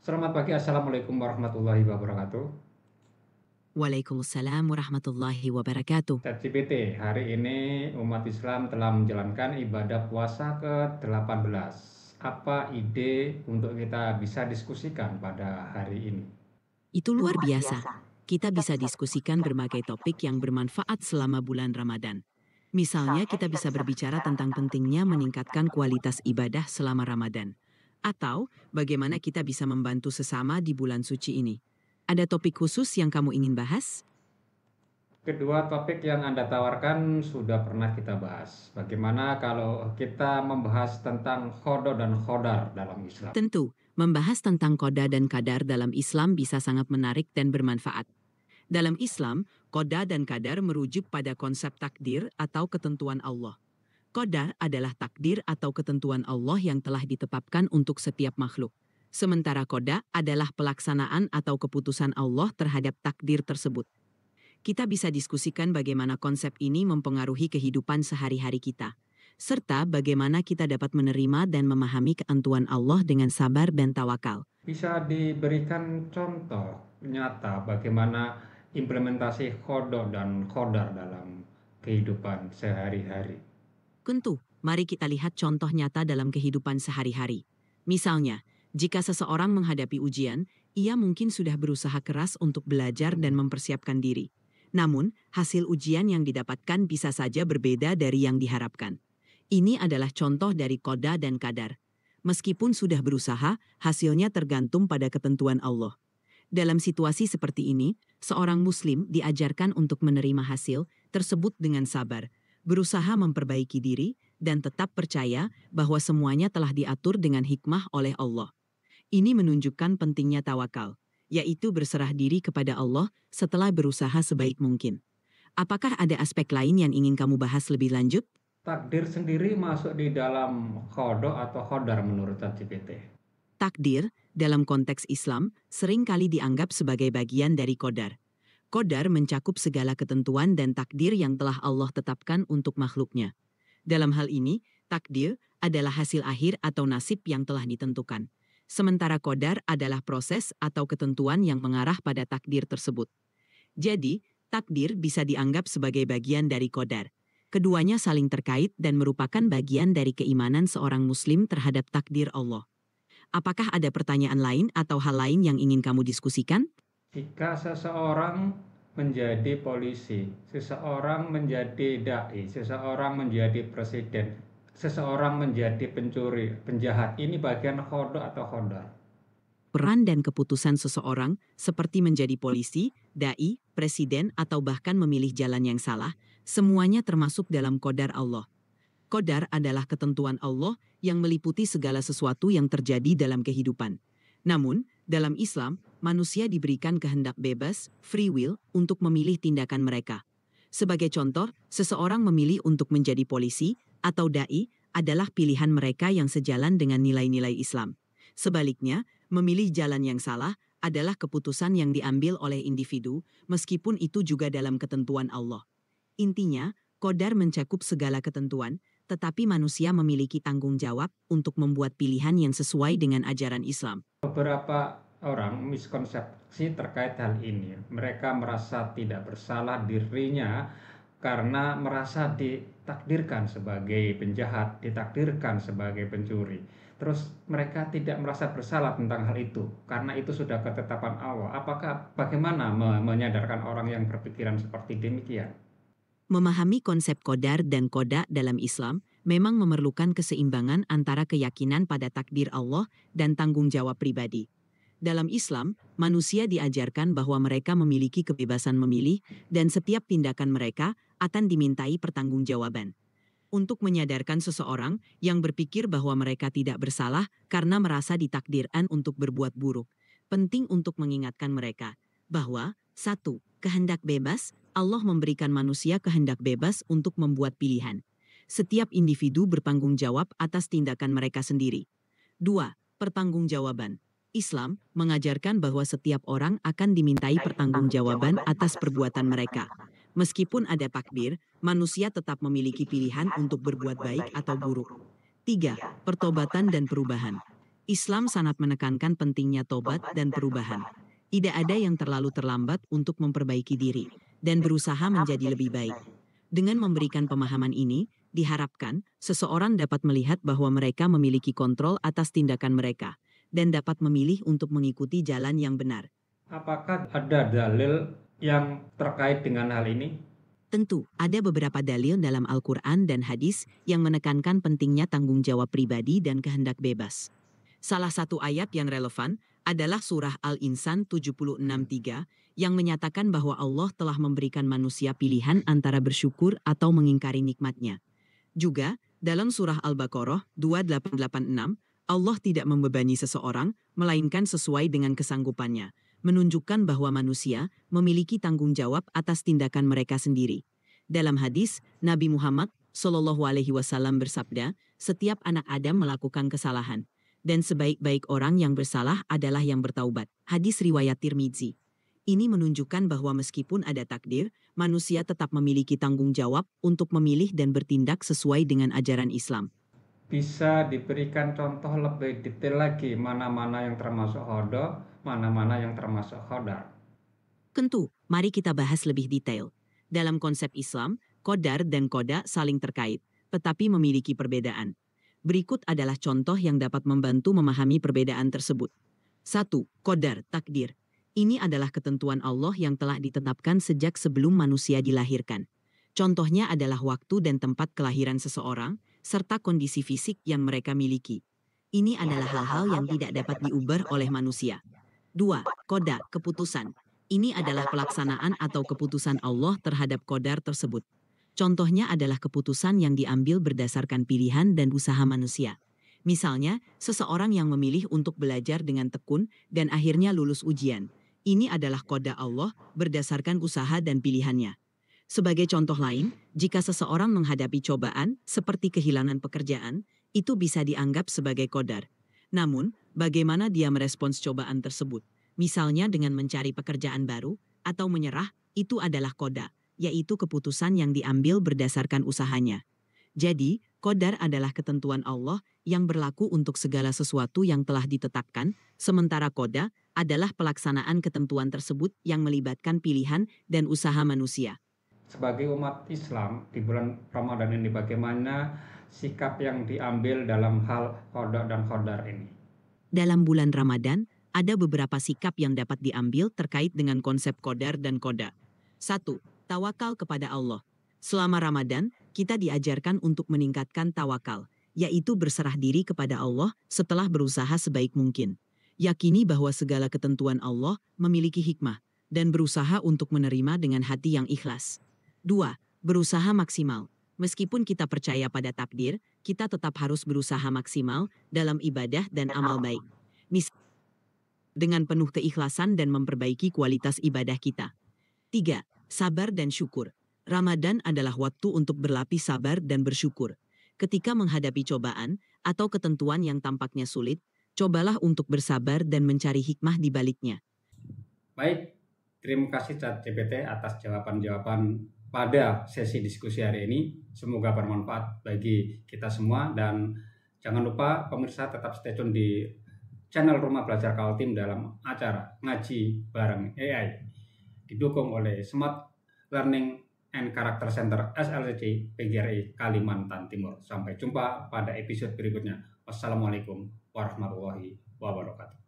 Selamat pagi, Assalamualaikum warahmatullahi wabarakatuh. Waalaikumsalam warahmatullahi wabarakatuh. ChatGPT, hari ini umat Islam telah menjalankan ibadah puasa ke-18. Apa ide untuk kita bisa diskusikan pada hari ini? Itu luar biasa. Kita bisa diskusikan berbagai topik yang bermanfaat selama bulan Ramadan. Misalnya kita bisa berbicara tentang pentingnya meningkatkan kualitas ibadah selama Ramadan. Atau bagaimana kita bisa membantu sesama di bulan suci ini. Ada topik khusus yang kamu ingin bahas? Kedua topik yang Anda tawarkan sudah pernah kita bahas. Bagaimana kalau kita membahas tentang khodo dan khodar dalam Islam? Tentu, membahas tentang koda dan kadar dalam Islam bisa sangat menarik dan bermanfaat. Dalam Islam, koda dan kadar merujuk pada konsep takdir atau ketentuan Allah. Qadar adalah takdir atau ketentuan Allah yang telah ditetapkan untuk setiap makhluk. Sementara qada adalah pelaksanaan atau keputusan Allah terhadap takdir tersebut. Kita bisa diskusikan bagaimana konsep ini mempengaruhi kehidupan sehari-hari kita, serta bagaimana kita dapat menerima dan memahami ketentuan Allah dengan sabar dan tawakal. Bisa diberikan contoh nyata bagaimana implementasi khodo dan khodar dalam kehidupan sehari-hari? Tentu, mari kita lihat contoh nyata dalam kehidupan sehari-hari. Misalnya, jika seseorang menghadapi ujian, ia mungkin sudah berusaha keras untuk belajar dan mempersiapkan diri. Namun, hasil ujian yang didapatkan bisa saja berbeda dari yang diharapkan. Ini adalah contoh dari koda dan kadar. Meskipun sudah berusaha, hasilnya tergantung pada ketentuan Allah. Dalam situasi seperti ini, seorang Muslim diajarkan untuk menerima hasil tersebut dengan sabar, berusaha memperbaiki diri, dan tetap percaya bahwa semuanya telah diatur dengan hikmah oleh Allah. Ini menunjukkan pentingnya tawakal, yaitu berserah diri kepada Allah setelah berusaha sebaik mungkin. Apakah ada aspek lain yang ingin kamu bahas lebih lanjut? Takdir sendiri masuk di dalam khodo atau khodar menurut ChatGPT. Takdir, dalam konteks Islam, seringkali dianggap sebagai bagian dari qadar. Qadar mencakup segala ketentuan dan takdir yang telah Allah tetapkan untuk makhluknya. Dalam hal ini, takdir adalah hasil akhir atau nasib yang telah ditentukan. Sementara qadar adalah proses atau ketentuan yang mengarah pada takdir tersebut. Jadi, takdir bisa dianggap sebagai bagian dari qadar. Keduanya saling terkait dan merupakan bagian dari keimanan seorang Muslim terhadap takdir Allah. Apakah ada pertanyaan lain atau hal lain yang ingin kamu diskusikan? Jika seseorang menjadi polisi, seseorang menjadi dai, seseorang menjadi presiden, seseorang menjadi pencuri, penjahat, ini bagian khodo atau khodar? Peran dan keputusan seseorang, seperti menjadi polisi, dai, presiden, atau bahkan memilih jalan yang salah, semuanya termasuk dalam qadar Allah. Qadar adalah ketentuan Allah yang meliputi segala sesuatu yang terjadi dalam kehidupan. Namun, dalam Islam, manusia diberikan kehendak bebas, free will, untuk memilih tindakan mereka. Sebagai contoh, seseorang memilih untuk menjadi polisi atau dai adalah pilihan mereka yang sejalan dengan nilai-nilai Islam. Sebaliknya, memilih jalan yang salah adalah keputusan yang diambil oleh individu, meskipun itu juga dalam ketentuan Allah. Intinya, qadar mencakup segala ketentuan, tetapi manusia memiliki tanggung jawab untuk membuat pilihan yang sesuai dengan ajaran Islam. Beberapa orang miskonsepsi terkait hal ini. Mereka merasa tidak bersalah dirinya karena merasa ditakdirkan sebagai penjahat, ditakdirkan sebagai pencuri. Terus mereka tidak merasa bersalah tentang hal itu karena itu sudah ketetapan Allah. Apakah bagaimana menyadarkan orang yang berpikiran seperti demikian? Memahami konsep qadar dan qada dalam Islam memang memerlukan keseimbangan antara keyakinan pada takdir Allah dan tanggung jawab pribadi. Dalam Islam, manusia diajarkan bahwa mereka memiliki kebebasan memilih dan setiap tindakan mereka akan dimintai pertanggungjawaban. Untuk menyadarkan seseorang yang berpikir bahwa mereka tidak bersalah karena merasa ditakdirkan untuk berbuat buruk, penting untuk mengingatkan mereka bahwa 1. Kehendak bebas, Allah memberikan manusia kehendak bebas untuk membuat pilihan. Setiap individu bertanggung jawab atas tindakan mereka sendiri. 2. Pertanggungjawaban. Islam mengajarkan bahwa setiap orang akan dimintai pertanggungjawaban atas perbuatan mereka. Meskipun ada takdir, manusia tetap memiliki pilihan untuk berbuat baik atau buruk. 3. Pertobatan dan perubahan. Islam sangat menekankan pentingnya tobat dan perubahan. Tidak ada yang terlalu terlambat untuk memperbaiki diri dan berusaha menjadi lebih baik. Dengan memberikan pemahaman ini, diharapkan seseorang dapat melihat bahwa mereka memiliki kontrol atas tindakan mereka dan dapat memilih untuk mengikuti jalan yang benar. Apakah ada dalil yang terkait dengan hal ini? Tentu, ada beberapa dalil dalam Al-Quran dan hadis yang menekankan pentingnya tanggung jawab pribadi dan kehendak bebas. Salah satu ayat yang relevan adalah surah Al-Insan 76:3 yang menyatakan bahwa Allah telah memberikan manusia pilihan antara bersyukur atau mengingkari nikmatnya. Juga, dalam surah Al-Baqarah 2886, Allah tidak membebani seseorang, melainkan sesuai dengan kesanggupannya, menunjukkan bahwa manusia memiliki tanggung jawab atas tindakan mereka sendiri. Dalam hadis, Nabi Muhammad SAW bersabda, setiap anak Adam melakukan kesalahan, dan sebaik-baik orang yang bersalah adalah yang bertaubat. Hadis riwayat Tirmidzi. Ini menunjukkan bahwa meskipun ada takdir, manusia tetap memiliki tanggung jawab untuk memilih dan bertindak sesuai dengan ajaran Islam. Bisa diberikan contoh lebih detail lagi mana-mana yang termasuk hodo, mana-mana yang termasuk hodar? Tentu, mari kita bahas lebih detail. Dalam konsep Islam, qadar dan qada saling terkait, tetapi memiliki perbedaan. Berikut adalah contoh yang dapat membantu memahami perbedaan tersebut. 1. Qadar, takdir. Ini adalah ketentuan Allah yang telah ditetapkan sejak sebelum manusia dilahirkan. Contohnya adalah waktu dan tempat kelahiran seseorang, serta kondisi fisik yang mereka miliki. Ini adalah hal-hal yang tidak dapat diubah oleh manusia. 2. Qada, keputusan. Ini adalah pelaksanaan atau keputusan Allah terhadap qadar tersebut. Contohnya adalah keputusan yang diambil berdasarkan pilihan dan usaha manusia. Misalnya, seseorang yang memilih untuk belajar dengan tekun dan akhirnya lulus ujian. Ini adalah qada Allah berdasarkan usaha dan pilihannya. Sebagai contoh lain, jika seseorang menghadapi cobaan seperti kehilangan pekerjaan, itu bisa dianggap sebagai qadar. Namun, bagaimana dia merespons cobaan tersebut? Misalnya dengan mencari pekerjaan baru atau menyerah, itu adalah qada, yaitu keputusan yang diambil berdasarkan usahanya. Jadi, qadar adalah ketentuan Allah yang berlaku untuk segala sesuatu yang telah ditetapkan, sementara qada adalah pelaksanaan ketentuan tersebut yang melibatkan pilihan dan usaha manusia. Sebagai umat Islam di bulan Ramadan ini, bagaimana sikap yang diambil dalam hal qada dan qadar ini? Dalam bulan Ramadan, ada beberapa sikap yang dapat diambil terkait dengan konsep qadar dan qada. 1. Tawakal kepada Allah. Selama Ramadan, kita diajarkan untuk meningkatkan tawakal, yaitu berserah diri kepada Allah setelah berusaha sebaik mungkin. Yakini bahwa segala ketentuan Allah memiliki hikmah, dan berusaha untuk menerima dengan hati yang ikhlas. 2. Berusaha maksimal. Meskipun kita percaya pada takdir, kita tetap harus berusaha maksimal dalam ibadah dan amal baik. Dengan penuh keikhlasan dan memperbaiki kualitas ibadah kita. 3. Sabar dan syukur. Ramadan adalah waktu untuk berlatih sabar dan bersyukur. Ketika menghadapi cobaan atau ketentuan yang tampaknya sulit, cobalah untuk bersabar dan mencari hikmah di baliknya. Baik, terima kasih ChatGPT atas jawaban-jawaban pada sesi diskusi hari ini. Semoga bermanfaat bagi kita semua, dan jangan lupa pemirsa tetap stay tune di channel Rumah Belajar Kaltim dalam acara Ngaji Bareng AI didukung oleh Smart Learning and Character Center SLCC PGRI Kalimantan Timur. Sampai jumpa pada episode berikutnya. Wassalamualaikum warahmatullahi wabarakatuh.